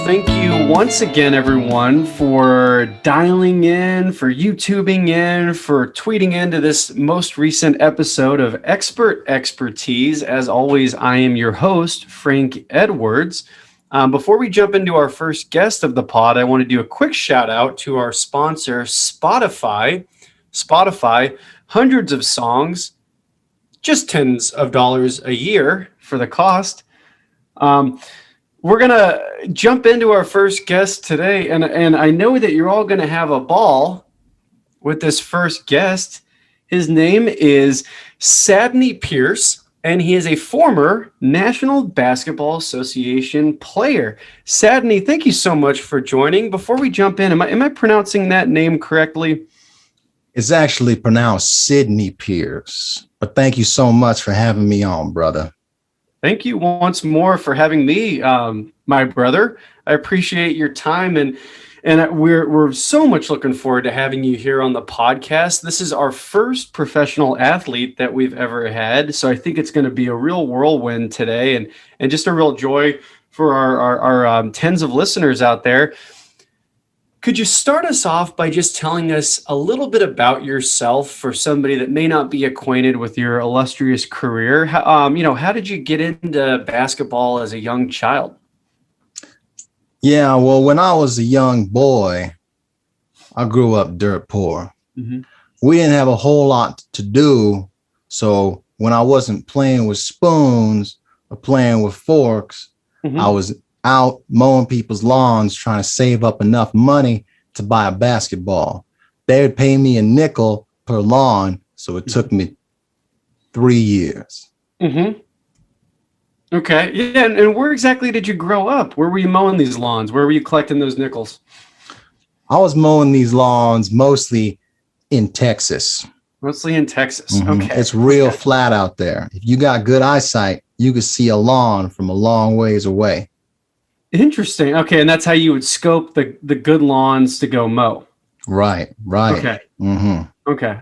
Thank you once again, everyone, for dialing in, for YouTubing in, for tweeting into this most recent episode of Expert Expertise. As always, I am your host, Frank Edwards. Before we jump into our first guest of the pod, I want to do a quick shout out to our sponsor, Spotify. Spotify, hundreds of songs, just tens of dollars a year for the cost. We're going to jump into our first guest today, and I know that you're all going to have a ball with this first guest. His name is Sidney Pierce, and he is a former National Basketball Association player. Sidney, thank you so much for joining. Before we jump in, am I pronouncing that name correctly? It's actually pronounced Sidney Pierce, but thank you so much for having me on, brother. Thank you once more for having me, my brother. I appreciate your time, and we're so much looking forward to having you here on the podcast. This is our first professional athlete that we've ever had, so I think it's going to be a real whirlwind today, and just a real joy for our tens of listeners out there. Could you start us off by just telling us a little bit about yourself for somebody that may not be acquainted with your illustrious career? How did you get into basketball as a young child? Yeah, well, when I was a young boy, I grew up dirt poor. Mm-hmm. We didn't have a whole lot to do. So when I wasn't playing with spoons or playing with forks, mm-hmm. I was out mowing people's lawns, trying to save up enough money to buy a basketball. They would pay me a nickel per lawn, so it took me 3 years. Mm-hmm. Okay, yeah, and where exactly did you grow up? Where were you mowing these lawns? Where were you collecting those nickels? I was mowing these lawns mostly in Texas. Mostly in Texas, mm-hmm. Okay. It's real flat out there. If you got good eyesight, you could see a lawn from a long ways away. Interesting. Okay, and that's how you would scope the good lawns to go mow. Right. Okay. Mm-hmm. Okay.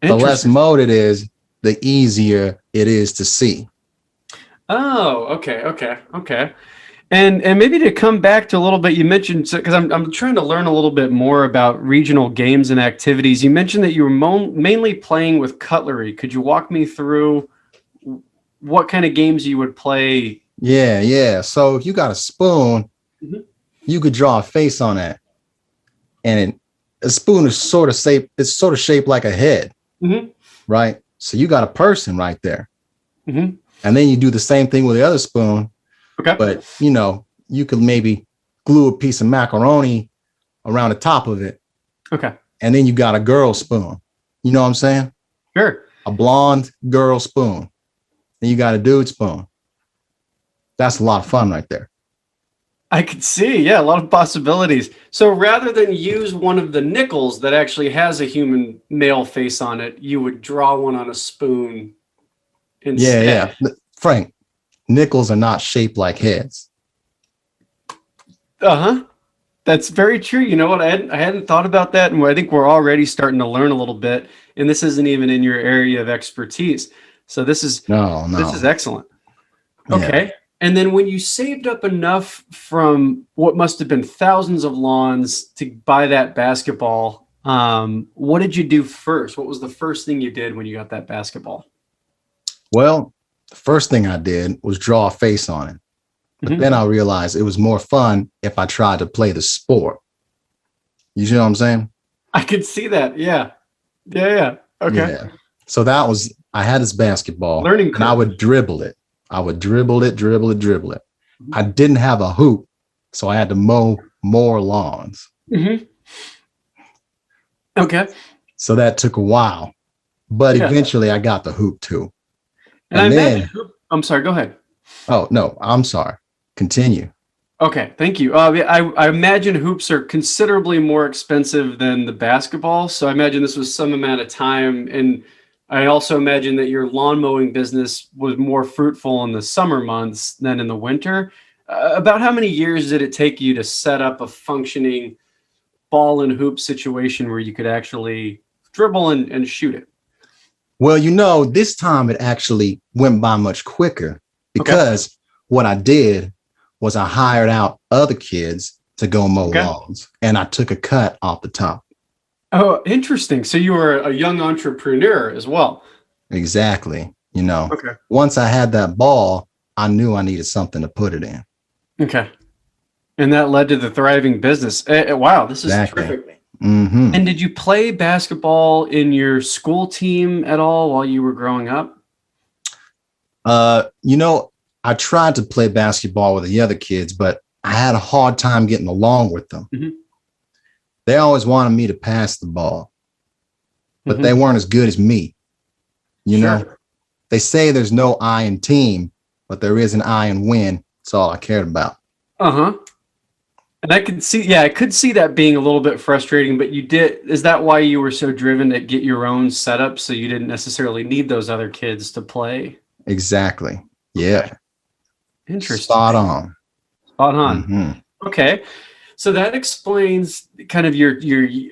The less mowed it is, the easier it is to see. Oh, okay. And maybe to come back to a little bit, you mentioned, because I'm trying to learn a little bit more about regional games and activities. You mentioned that you were mainly playing with cutlery. Could you walk me through what kind of games you would play? Yeah. So if you got a spoon, mm-hmm. you could draw a face on it, and a spoon is sort of shaped like a head, mm-hmm. right? So you got a person right there, mm-hmm. and then you do the same thing with the other spoon. Okay, but you could maybe glue a piece of macaroni around the top of it. Okay, and then you got a girl spoon. You know what I'm saying? Sure. A blonde girl spoon. Then you got a dude spoon. That's a lot of fun right there. I could see, a lot of possibilities. So rather than use one of the nickels that actually has a human male face on it, you would draw one on a spoon instead. Yeah. Frank, nickels are not shaped like heads. Uh-huh. That's very true. You know what? I hadn't thought about that, and I think we're already starting to learn a little bit, and this isn't even in your area of expertise. So this is This is excellent. Okay. Yeah. And then when you saved up enough from what must have been thousands of lawns to buy that basketball, what did you do first? What was the first thing you did when you got that basketball? Well, the first thing I did was draw a face on it. But mm-hmm. then I realized it was more fun if I tried to play the sport. You see what I'm saying? I could see that. Yeah. Okay. Yeah. So I had this basketball, learning curve. And I would dribble it. I would dribble it. I didn't have a hoop, so I had to mow more lawns. Mm-hmm. Okay. So that took a while, but eventually I got the hoop too. And then, I'm sorry, go ahead. Oh, no, I'm sorry. Continue. Okay, thank you. I imagine hoops are considerably more expensive than the basketball, so I imagine this was some amount of time, and I also imagine that your lawn mowing business was more fruitful in the summer months than in the winter. About how many years did it take you to set up a functioning ball and hoop situation where you could actually dribble and shoot it? Well, this time it actually went by much quicker because what I did was I hired out other kids to go mow lawns, and I took a cut off the top. Oh, interesting. So you were a young entrepreneur as well. Exactly. Once I had that ball, I knew I needed something to put it in. Okay. And that led to the thriving business. Wow, this is terrific. Mm-hmm. And did you play basketball in your school team at all while you were growing up? I tried to play basketball with the other kids, but I had a hard time getting along with them. Mm-hmm. They always wanted me to pass the ball, but they weren't as good as me. They say there's no I in team, but there is an I in win. That's all I cared about. Uh-huh. And I could see that being a little bit frustrating, but is that why you were so driven to get your own setup so you didn't necessarily need those other kids to play? Exactly. Yeah. Interesting. Spot on. Mm-hmm. Okay. So that explains kind of your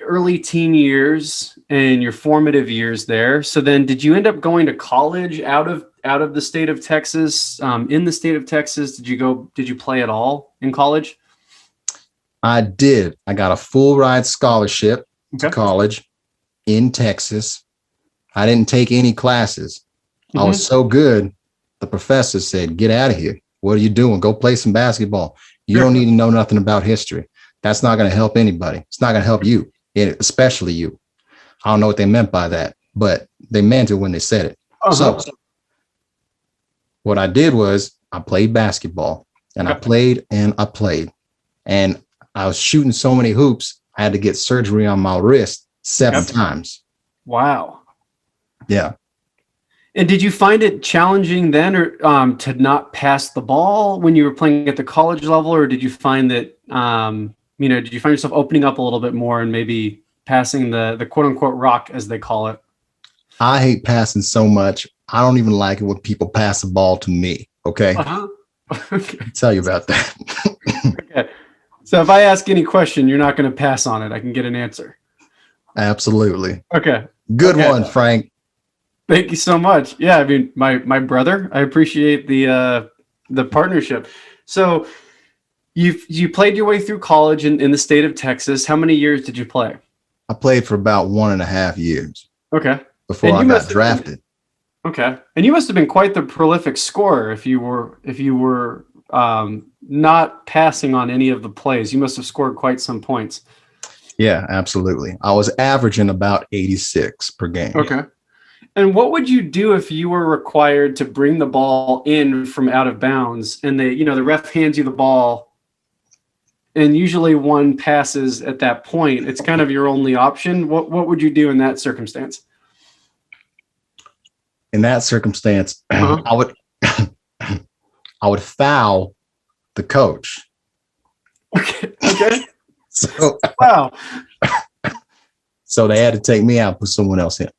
early teen years and your formative years there. So then did you end up going to college out of the state of Texas? In the state of Texas, did you play at all in college? I did. I got a full ride scholarship to college in Texas. I didn't take any classes. I was so good. The professor said, "Get out of here. What are you doing? Go play some basketball. You don't need to know nothing about history. That's not going to help anybody. It's not going to help you, especially you." I don't know what they meant by that, but they meant it when they said it. So what I did was I played basketball, and I played and I played, and I was shooting so many hoops. I had to get surgery on my wrist 7 times. Wow. Yeah. And did you find it challenging then, or to not pass the ball when you were playing at the college level, or did you find that did you find yourself opening up a little bit more and maybe passing the quote unquote rock, as they call it? I hate passing so much. I don't even like it when people pass the ball to me. Okay. Okay. I'll tell you about that. Okay. So if I ask any question, you're not going to pass on it. I can get an answer. Absolutely. Okay. Good one, Frank. Thank you so much. Yeah, I mean, my brother, I appreciate the partnership. So you played your way through college in the state of Texas. How many years did you play? I played for about 1.5 years. Okay. Before I got drafted. Okay. And you must have been quite the prolific scorer if you were not passing on any of the plays. You must have scored quite some points. Yeah, absolutely. I was averaging about 86 per game. Okay. And what would you do if you were required to bring the ball in from out of bounds and the ref hands you the ball and usually one passes at that point? It's kind of your only option. What would you do in that circumstance? In that circumstance, I would foul the coach. Okay. Wow. So they had to take me out, put someone else in.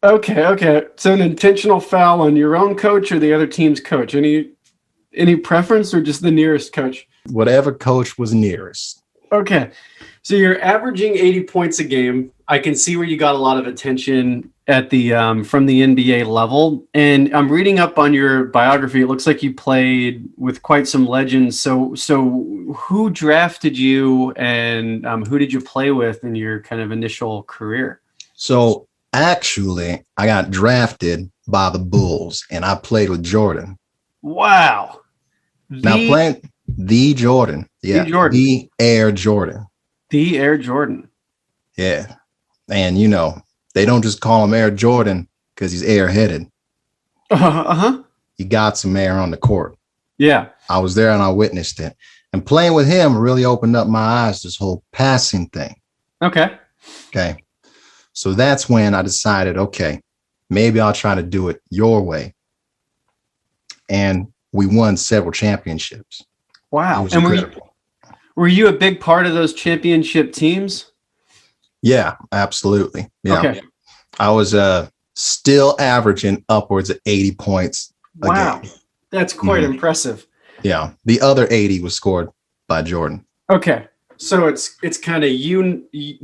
Okay. So an intentional foul on your own coach or the other team's coach? Any preference, or just the nearest coach? Whatever coach was nearest. Okay. So you're averaging 80 points a game. I can see where you got a lot of attention at the from the NBA level. And I'm reading up on your biography. It looks like you played with quite some legends. So who drafted you, and who did you play with in your kind of initial career? So actually, I got drafted by the Bulls, and I played with Jordan. Wow. Playing the Jordan. Yeah. The Air Jordan. The Air Jordan. Yeah. And, they don't just call him Air Jordan because he's airheaded. He got some air on the court. Yeah. I was there and I witnessed it. And playing with him really opened up my eyes to this whole passing thing. Okay. So that's when I decided, okay, maybe I'll try to do it your way. And we won several championships. Wow. And were you a big part of those championship teams? Yeah, absolutely. Yeah. Okay. I was still averaging upwards of 80 points a game. That's quite impressive. Yeah. The other 80 was scored by Jordan. Okay. So it's kind of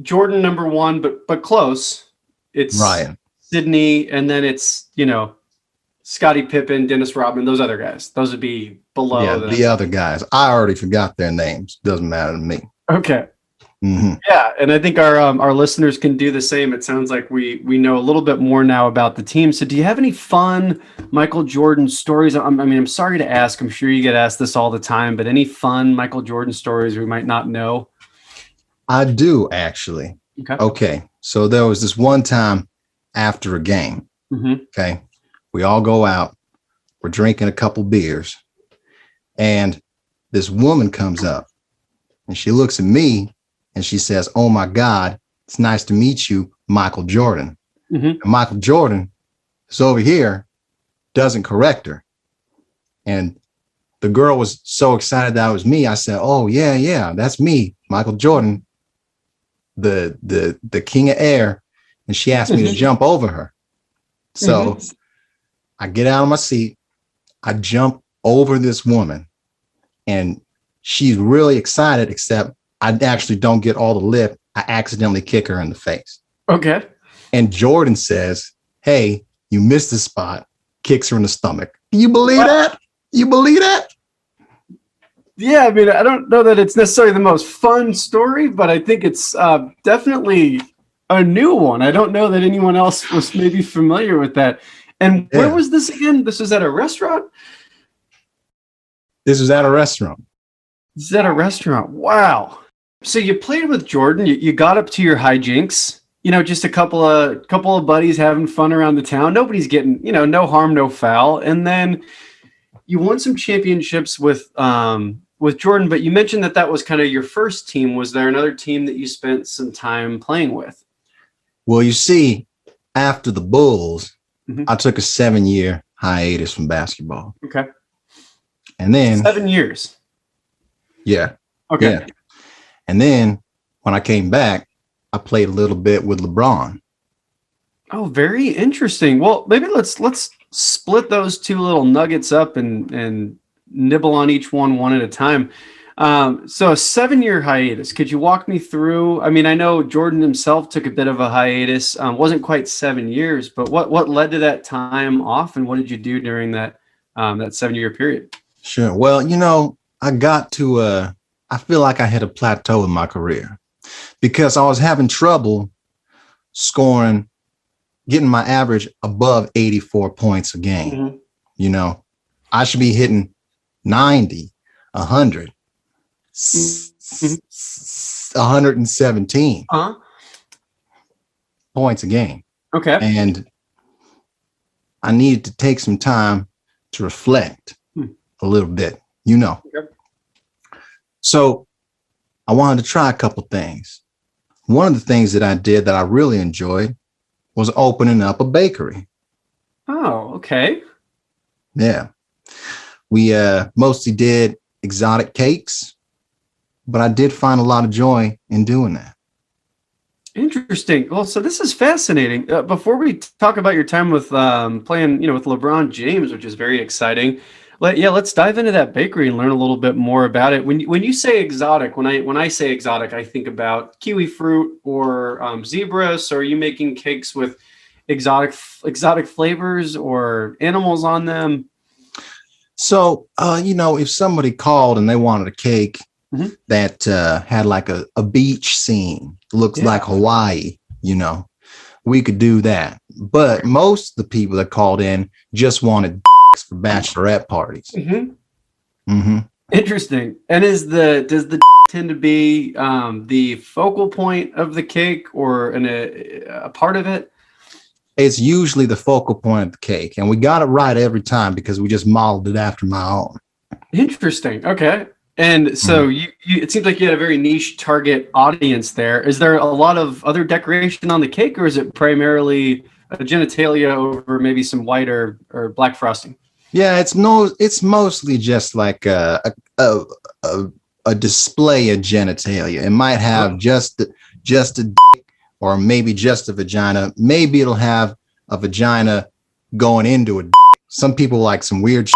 Jordan number one, but close. It's Right. Sidney, and then it's Scottie Pippen, Dennis Rodman, those other guys. Those would be below. Yeah, the other guys. I already forgot their names. Doesn't matter to me. Okay. Mm-hmm. Yeah, and I think our listeners can do the same. It sounds like we know a little bit more now about the team. So do you have any fun Michael Jordan stories? I mean, I'm sorry to ask. I'm sure you get asked this all the time, but any fun Michael Jordan stories we might not know? I do, actually. Okay. So there was this one time after a game. Mm-hmm. Okay. We all go out. We're drinking a couple beers. And this woman comes up and she looks at me and she says, "Oh my God, it's nice to meet you, Michael Jordan." Mm-hmm. And Michael Jordan is over here, doesn't correct her. And the girl was so excited that it was me. I said, "Oh yeah, that's me, Michael Jordan, the king of air." And she asked me to jump over her. So I get out of my seat, I jump over this woman, and she's really excited, except I actually don't get all the lip. I accidentally kick her in the face. Okay. And Jordan says, "Hey, you missed the spot," kicks her in the stomach. Can you believe that? You believe that? Yeah, I mean, I don't know that it's necessarily the most fun story, but I think it's definitely a new one. I don't know that anyone else was maybe familiar with that. And where was this again? This was at a restaurant? This was at a restaurant. This is at a restaurant. Wow. So you played with Jordan. You got up to your hijinks. Just a couple of buddies having fun around the town. Nobody's getting, no harm, no foul. And then you won some championships with Jordan. But you mentioned that was kind of your first team. Was there another team that you spent some time playing with? Well, you see, after the Bulls, I took a 7-year hiatus from basketball. Okay. And then 7 years. Yeah. Okay. Yeah. And then when I came back, I played a little bit with LeBron. Oh, very interesting. Well, maybe let's split those two little nuggets up and nibble on each one at a time. So a 7-year hiatus. Could you walk me through? I mean, I know Jordan himself took a bit of a hiatus. Wasn't quite 7 years, but what led to that time off, and what did you do during that 7-year period? Sure. Well, I got to I feel like I hit a plateau in my career because I was having trouble getting my average above 84 points a game. Mm-hmm. I should be hitting 90, 100, 117 points a game. Okay. And I needed to take some time to reflect a little bit, Okay. So I wanted to try a couple things. One of the things that I did that I really enjoyed was opening up a bakery. Oh, okay. Yeah. We mostly did exotic cakes, but I did find a lot of joy in doing that. Interesting. Well, so this is fascinating. Before we talk about your time with playing, with LeBron James, which is very exciting. Let's dive into that bakery and learn a little bit more about it. When you say exotic, when I say exotic, I think about kiwi fruit or zebra. So are you making cakes with exotic flavors or animals on them? So, if somebody called and they wanted a cake that had like a beach scene, looks like Hawaii, we could do that. But most of the people that called in just wanted for bachelorette parties. Interesting. And does the tend to be the focal point of the cake or a part of it? It's usually the focal point of the cake, and we got it right every time because we just modeled it after my own. Interesting. Okay. And so it seems like you had a very niche target audience there. Is there a lot of other decoration on the cake, or is it primarily a genitalia over maybe some white or black frosting? Yeah, it's mostly just like a display of genitalia. It might have just a dick or maybe just a vagina. Maybe it'll have a vagina going into a dick. Some people like some weird shit,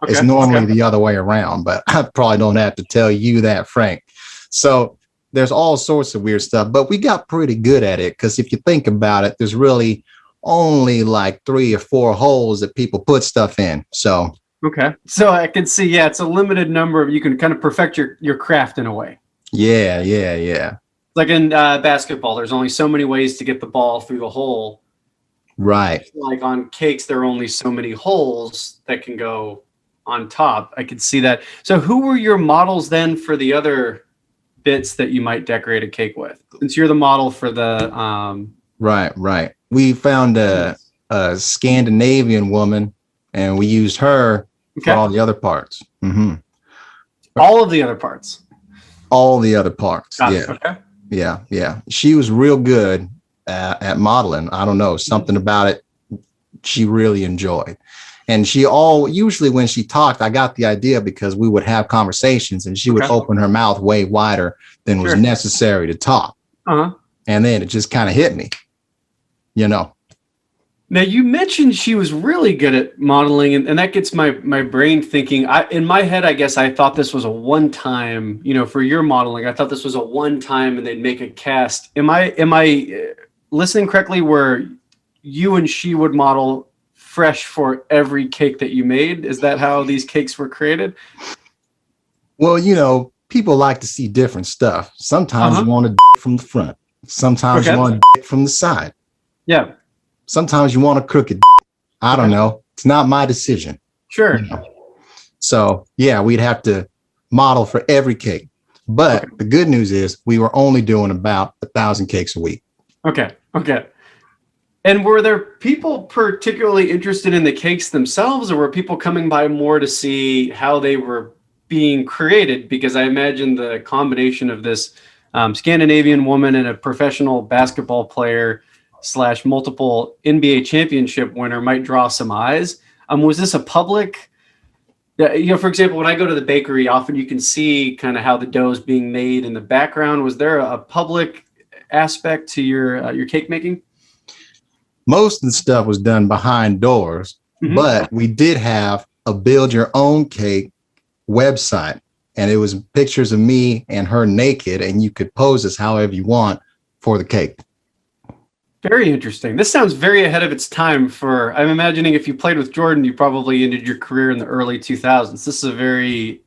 It's normally the other way around, but I probably don't have to tell you that, Frank. So there's all sorts of weird stuff, but we got pretty good at it because if you think about it, there's really only like 3 or 4 holes that people put stuff in. So Okay. So I can see, yeah, it's a limited number of, you can kind of perfect your craft in a way. yeah. Like in basketball, there's only so many ways to get the ball through the hole. Right. Like on cakes, there are only so many holes that can go on top. I could see that. So who were your models then for the other bits that you might decorate a cake with? Since you're the model for the Right. We found a Scandinavian woman, and we used her for all the other parts. Mm-hmm. All of the other parts. All the other parts. Got yeah. it. Okay. Yeah. She was real good at modeling. I don't know, something about it she really enjoyed. And usually when she talked, I got the idea because we would have conversations and she would open her mouth way wider than was necessary to talk. Uh-huh. And then it just kind of hit me, you know. Now, you mentioned she was really good at modeling, and that gets my brain thinking. In my head, I guess I thought this was a one-time, for your modeling, I thought this was a one-time and they'd make a cast. Am I listening correctly where you and she would model fresh for every cake that you made? Is that how these cakes were created? Well, people like to see different stuff. Sometimes you want a from the front. Sometimes you want a from the side. Yeah. Sometimes you want a crooked. I don't know. It's not my decision. Sure. So yeah, we'd have to model for every cake. But the good news is we were only doing about 1,000 cakes a week. Okay. And were there people particularly interested in the cakes themselves, or were people coming by more to see how they were being created? Because I imagine the combination of this Scandinavian woman and a professional basketball player / multiple NBA championship winner might draw some eyes. Was this a public, for example, when I go to the bakery, often you can see kind of how the dough is being made in the background. Was there a public aspect to your cake making? Most of the stuff was done behind doors, but we did have a build your own cake website, and it was pictures of me and her naked, and you could pose as however you want for the cake. Very interesting. This sounds very ahead of its time I'm imagining if you played with Jordan, you probably ended your career in the early 2000s. This is a very,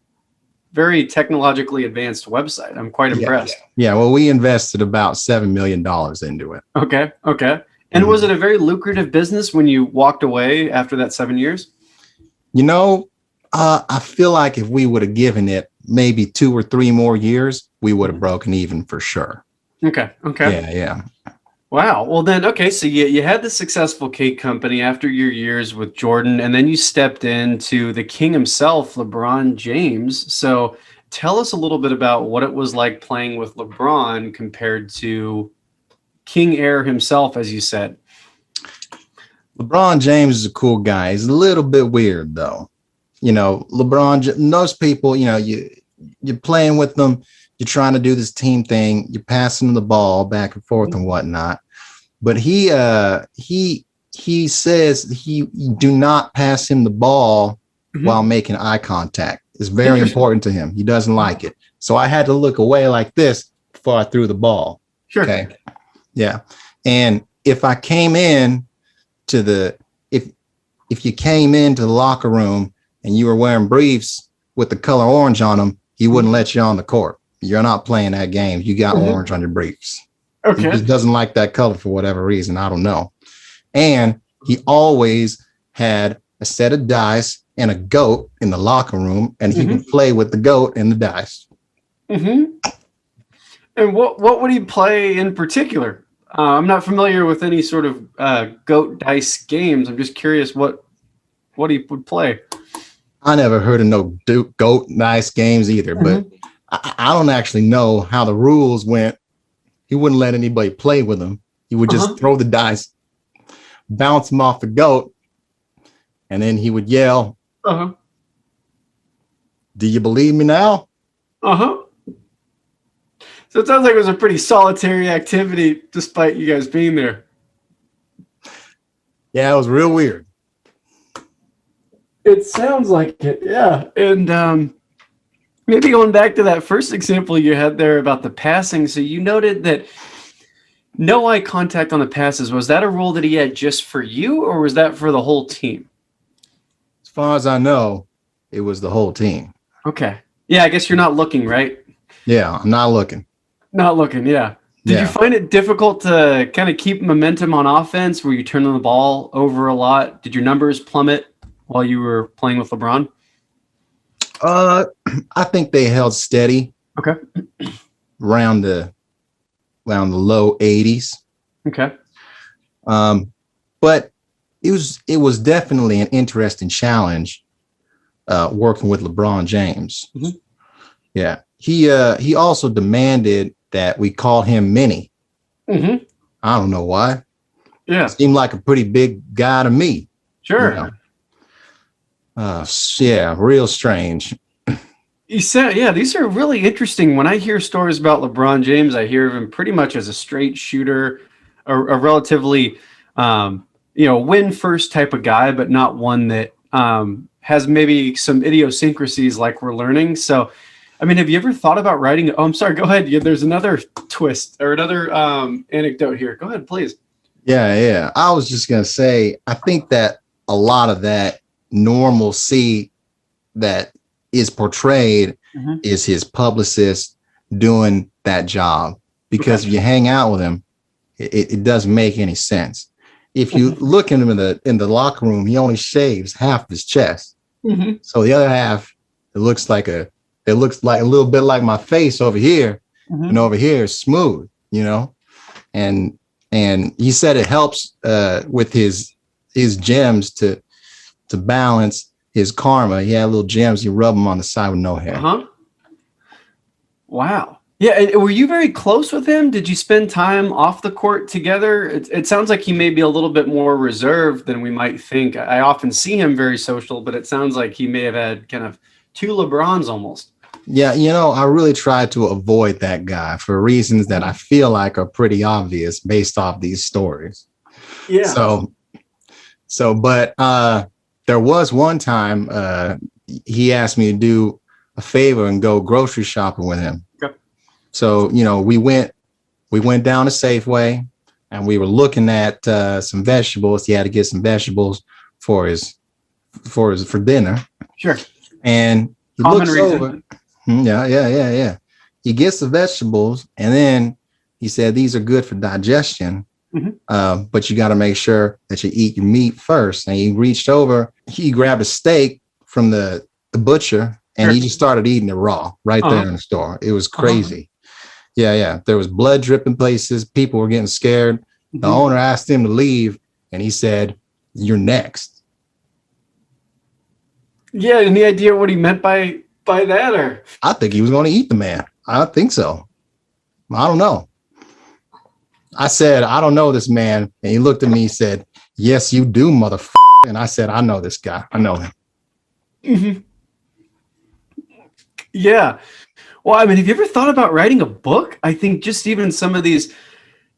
very technologically advanced website. I'm quite impressed. Yeah. Well, we invested about $7 million into it. Okay. And was it a very lucrative business when you walked away after that 7 years? I feel like if we would have given it maybe 2 or 3 more years, we would have broken even for sure. Okay. Yeah. Wow. Well, then, okay. So you had the successful cake company after your years with Jordan, and then you stepped into the king himself, LeBron James. So tell us a little bit about what it was like playing with LeBron compared to King Air himself, as you said. LeBron James is a cool guy. He's a little bit weird, though. LeBron, those people, you're playing with them. You're trying to do this team thing. You're passing the ball back and forth and whatnot. But he says he do not pass him the ball while making eye contact. It's very important to him. He doesn't like it. So I had to look away like this before I threw the ball. Sure. Okay. Yeah. And if I came in to if you came into the locker room and you were wearing briefs with the color orange on them, he wouldn't let you on the court. You're not playing that game. You got orange on your briefs. Okay. He just doesn't like that color for whatever reason. I don't know. And he always had a set of dice and a goat in the locker room, and he would play with the goat and the dice. And what would he play in particular? I'm not familiar with any sort of goat dice games. I'm just curious what he would play. I never heard of no goat dice games either, but I don't actually know how the rules went. He wouldn't let anybody play with him. He would just throw the dice, bounce them off the goat, and then he would yell, "Do you believe me now?" So it sounds like it was a pretty solitary activity, despite you guys being there. Yeah, it was real weird. It sounds like it, yeah. And maybe going back to that first example you had there about the passing. So you noted that no eye contact on the passes. Was that a rule that he had just for you, or was that for the whole team? As far as I know, it was the whole team. Okay. Yeah, I guess you're not looking, right? Yeah, I'm not looking. Not looking, yeah. Did you find it difficult to kind of keep momentum on offense? Were you turning the ball over a lot? Did your numbers plummet while you were playing with LeBron? I think they held steady. Okay. Around the low 80s. Okay. But it was definitely an interesting challenge working with LeBron James. Mm-hmm. Yeah. He also demanded that we call him Mini. Mm-hmm. I don't know why. Yeah. Seemed like a pretty big guy to me. Sure. You know? Yeah, real strange. You said, yeah, these are really interesting. When I hear stories about LeBron James, I hear of him pretty much as a straight shooter, a relatively, win first type of guy, but not one that has maybe some idiosyncrasies like we're learning. So, I mean, have you ever thought about writing? Oh, I'm sorry. Go ahead. Yeah, there's another twist or another anecdote here. Go ahead, please. Yeah. I was just going to say, I think that a lot of that normalcy that is portrayed is his publicist doing that job, because if you hang out with him, it doesn't make any sense. If you look at him in the locker room, he only shaves half of his chest. Mm-hmm. So the other half, it looks like a little bit like my face over here, and over here is smooth, and he said it helps with his gems to balance his karma. He had little gems. You rub them on the side with no hair. Wow. Yeah. And were you very close with him? Did you spend time off the court together? It sounds like he may be a little bit more reserved than we might think. I often see him very social, but it sounds like he may have had kind of two LeBrons almost. Yeah. I really tried to avoid that guy for reasons that I feel like are pretty obvious based off these stories. Yeah. But there was one time he asked me to do a favor and go grocery shopping with him. Okay. So, we went down to Safeway and we were looking at some vegetables. He had to get some vegetables for dinner. Sure. And he looks over. Yeah. He gets the vegetables and then he said, "These are good for digestion. But you got to make sure that you eat your meat first." And he reached over, he grabbed a steak from the butcher, and he just started eating it raw right there in the store. It was crazy. Yeah. There was blood dripping places. People were getting scared. The owner asked him to leave, and he said, "You're next." Yeah. Any idea what he meant by that? Or I think he was going to eat the man. I think so. I don't know. I said, "I don't know this man." And he looked at me and said, "Yes, you do, motherfucker." And I said, "I know this guy. I know him." Mm-hmm. Yeah. Well, I mean, have you ever thought about writing a book? I think just even some of these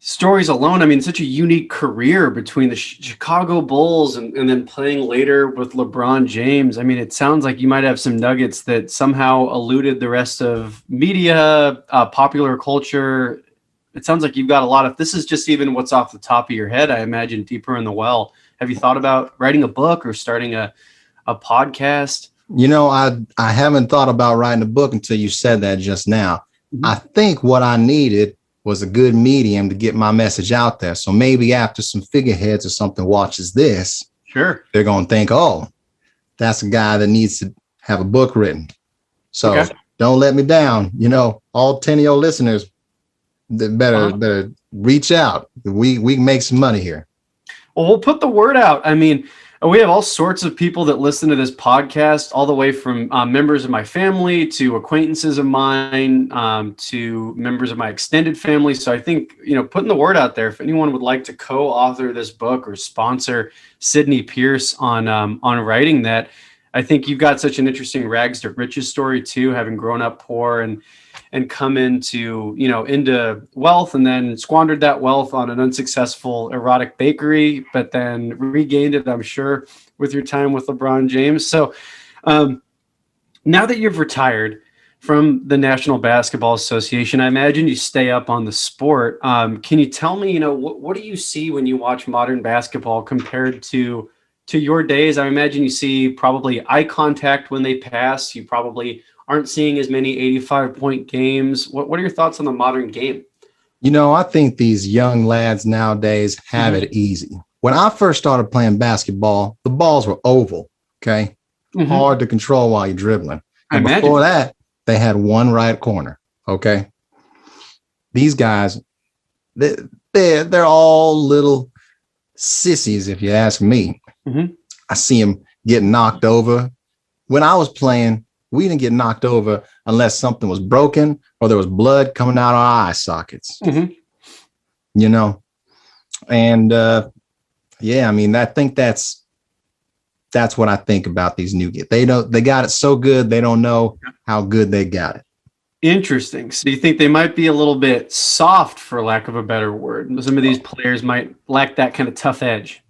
stories alone, I mean, such a unique career between the Chicago Bulls and then playing later with LeBron James. I mean, it sounds like you might have some nuggets that somehow eluded the rest of media, popular culture. It sounds like you've got a lot of, this is just even what's off the top of your head, I imagine, deeper in the well. Have you thought about writing a book or starting a podcast? I haven't thought about writing a book until you said that just now. I think what I needed was a good medium to get my message out there. So maybe after some figureheads or something watches this, sure, they're going to think, "Oh, that's a guy that needs to have a book written." So don't let me down. All 10 of your listeners, better reach out. We can make some money here. Well, we'll put the word out. I mean, we have all sorts of people that listen to this podcast, all the way from members of my family to acquaintances of mine to members of my extended family. So I think, putting the word out there, if anyone would like to co-author this book or sponsor Sidney Pierce on writing that, I think you've got such an interesting rags to riches story too, having grown up poor and come into wealth and then squandered that wealth on an unsuccessful erotic bakery, but then regained it, I'm sure, with your time with LeBron James. So now that you've retired from the National Basketball Association. I imagine you stay up on the sport. Can you tell me, what do you see when you watch modern basketball compared to your days? I imagine you see probably eye contact when they pass. You probably aren't seeing as many 85-point games. What are your thoughts on the modern game? I think these young lads nowadays have it easy. When I first started playing basketball, the balls were oval, okay? Hard to control while you're dribbling. And before that, they had one right corner, okay? These guys, they're all little sissies, if you ask me. I see them getting knocked over. When I was playing, we didn't get knocked over unless something was broken or there was blood coming out of our eye sockets. And yeah, I mean, I think that's what I think about these new kids. They got it so good, they don't know how good they got it. Interesting. So you think they might be a little bit soft, for lack of a better word? Some of these players might lack that kind of tough edge.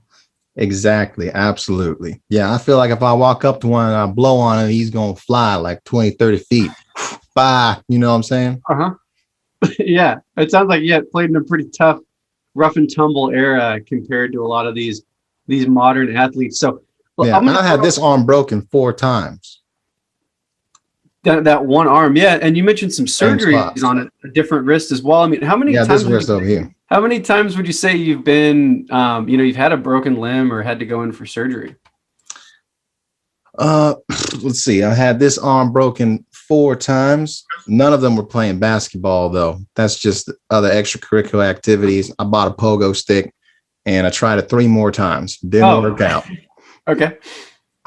Exactly. Absolutely. Yeah. I feel like if I walk up to one and I blow on him, he's going to fly like 20, 30 feet. Bye. You know what I'm saying? Yeah. It sounds like, played in a pretty tough, rough and tumble era compared to a lot of these modern athletes. So yeah, I had this arm broken 4 times. That one arm. Yeah. And you mentioned some surgeries on a different wrist as well. I mean, how many times? This wrist over here. How many times would you say you've been, you've had a broken limb or had to go in for surgery? Let's see. I had this arm broken 4 times. None of them were playing basketball, though. That's just other extracurricular activities. I bought a pogo stick and I tried it 3 more times. Didn't work out. Okay.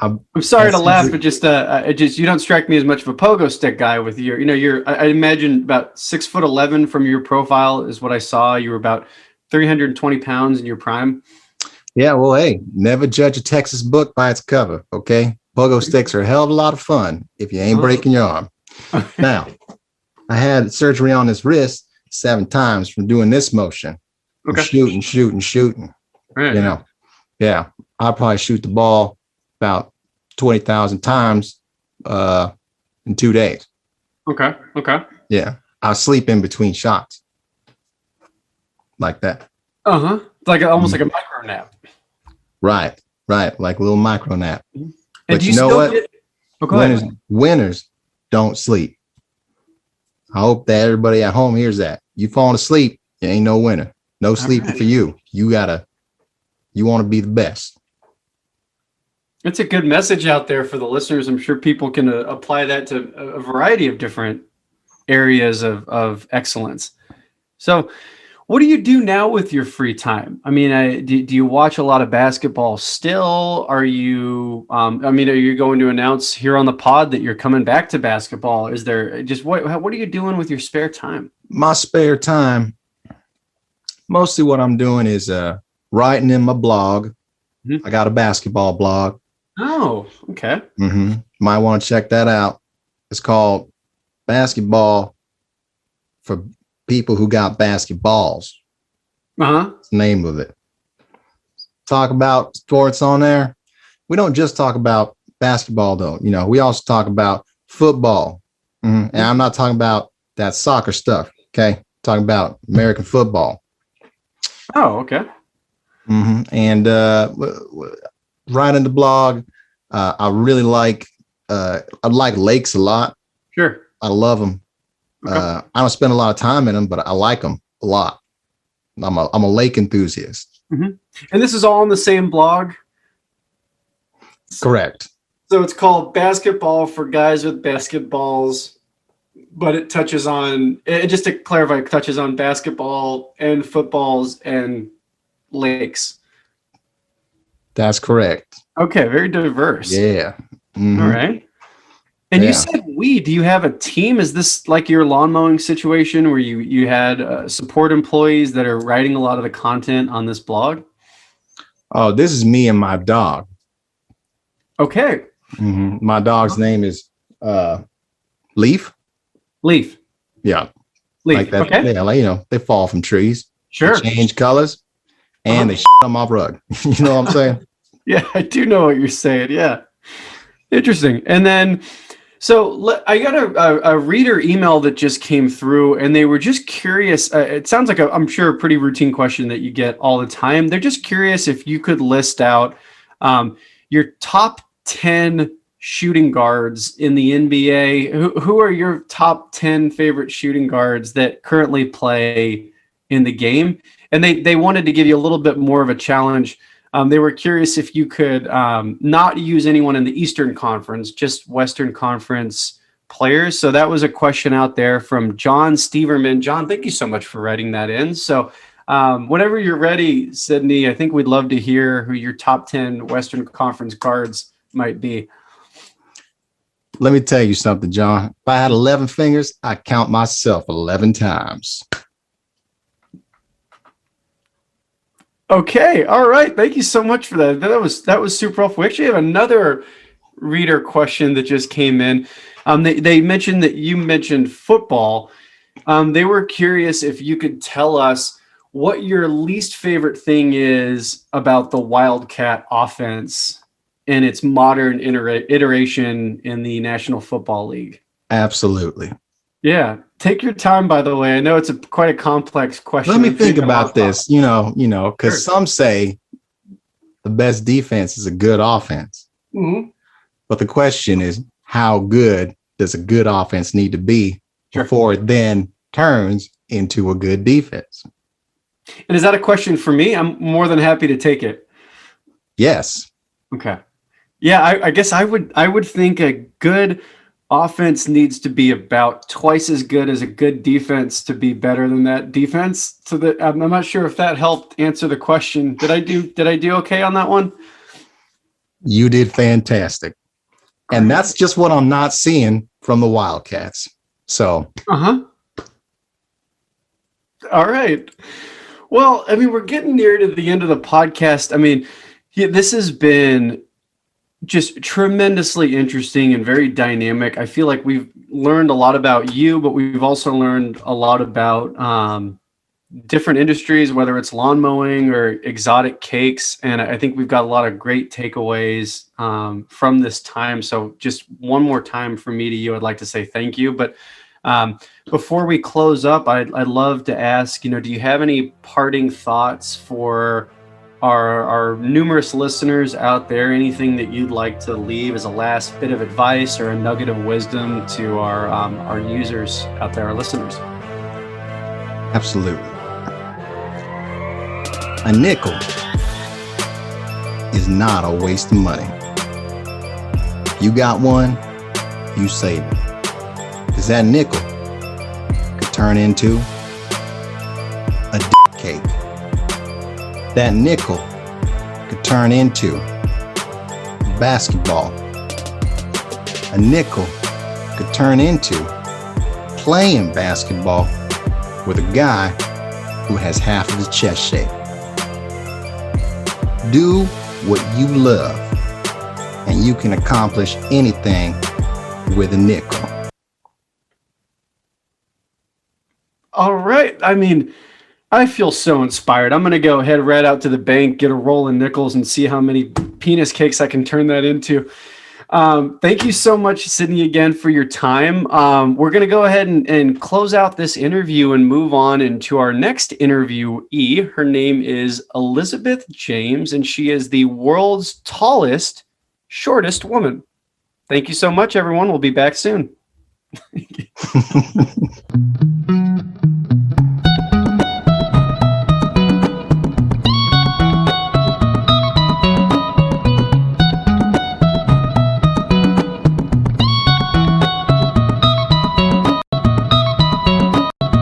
I'm sorry to laugh, but just you don't strike me as much of a pogo stick guy with your, I imagine about 6'11" from your profile is what I saw. You were about 320 pounds in your prime. Yeah, well, hey, never judge a Texas book by its cover. Okay. Pogo sticks are a hell of a lot of fun if you ain't breaking your arm. Now, I had surgery on this wrist 7 times from doing this motion. Okay. Shooting. Right. Yeah, I'll probably shoot the ball about 20,000 times in 2 days. Okay. Yeah. I'll sleep in between shots. Like that. Like almost like a micro nap. Right. Like a little micro nap. And but you know what? Winners don't sleep. I hope that everybody at home hears that. You falling asleep, you ain't no winner. No sleeping for you. You want to be the best. It's a good message out there for the listeners. I'm sure people can apply that to a variety of different areas of excellence. So what do you do now with your free time? I mean, do you watch a lot of basketball still? Are you, are you going to announce here on the pod that you're coming back to basketball? Is there just, what are you doing with your spare time? My spare time, mostly what I'm doing is writing in my blog. I got a basketball blog. Oh, okay. Might want to check that out. It's called Basketball for People Who Got Basketballs. That's the name of it. Talk about sports on there. We don't just talk about basketball, though. We also talk about football. And I'm not talking about that soccer stuff. Okay. Talking about American football. Oh, okay. And write in the blog. I really like lakes a lot. Sure. I love them. Okay. I don't spend a lot of time in them, but I like them a lot. I'm a lake enthusiast. And this is all on the same blog? Correct. So it's called Basketball for Guys with Basketballs, but it touches on, just to clarify, it touches on basketball and footballs and lakes. That's correct. Okay, very diverse. Yeah. All right. And you said do you have a team? Is this like your lawn mowing situation where you had support employees that are writing a lot of the content on this blog? Oh, this is me and my dog. Okay. My dog's name is Leaf. Leaf. Yeah. Leaf. Like that. Okay. Yeah, like, they fall from trees. Sure. They change colors and they shit on my rug. You know what I'm saying? Yeah, I do know what you're saying. Yeah. Interesting. And then So I got a reader email that just came through, and they were just curious. It sounds like I'm sure a pretty routine question that you get all the time. They're just curious if you could list out your top 10 shooting guards in the NBA. Who are your top 10 favorite shooting guards that currently play in the game? And they wanted to give you a little bit more of a challenge. They were curious if you could not use anyone in the Eastern Conference, just Western Conference players. So that was a question out there from John Steverman. John, thank you so much for writing that in. So whenever you're ready, Sidney, I think we'd love to hear who your top 10 Western Conference guards might be. Let me tell you something, John. If I had 11 fingers, I'd count myself 11 times. Okay. All right. Thank you so much for that. That was super helpful. We actually have another reader question that just came in. They mentioned that you mentioned football. They were curious if you could tell us what your least favorite thing is about the Wildcat offense and its modern iteration in the National Football League. Absolutely. Yeah. Take your time, by the way. I know it's quite a complex question. Let me think about this, because some say the best defense is a good offense. Mm-hmm. But the question is, how good does a good offense need to be before it then turns into a good defense? And is that a question for me? I'm more than happy to take it. Yes. Okay. Yeah, I guess I would think a good offense needs to be about twice as good as a good defense to be better than that defense. So that I'm not sure if that helped answer the question. Did I do okay on that one? You did fantastic. And that's just what I'm not seeing from the Wildcats. So. All right. Well, I mean, we're getting near to the end of the podcast. I mean, this has been just tremendously interesting and very dynamic. I feel like we've learned a lot about you, but we've also learned a lot about different industries, whether it's lawn mowing or exotic cakes. And I think we've got a lot of great takeaways from this time. So just one more time from me to you, I'd like to say thank you. But before we close up, I'd love to ask, do you have any parting thoughts for our numerous listeners out there? Anything that you'd like to leave as a last bit of advice or a nugget of wisdom to our users out there, our listeners? Absolutely. A nickel is not a waste of money. You got one, you save it. Because that nickel could turn into a cake. That nickel could turn into basketball. A nickel could turn into playing basketball with a guy who has half of his chest shaved. Do what you love, and you can accomplish anything with a nickel. All right. I mean, I feel so inspired. I'm going to go ahead right out to the bank, get a roll of nickels, and see how many penis cakes I can turn that into. Thank you so much, Sidney, again, for your time. We're going to go ahead and close out this interview and move on into our next interviewee. Her name is Elizabeth James, and she is the world's tallest, shortest woman. Thank you so much, everyone. We'll be back soon.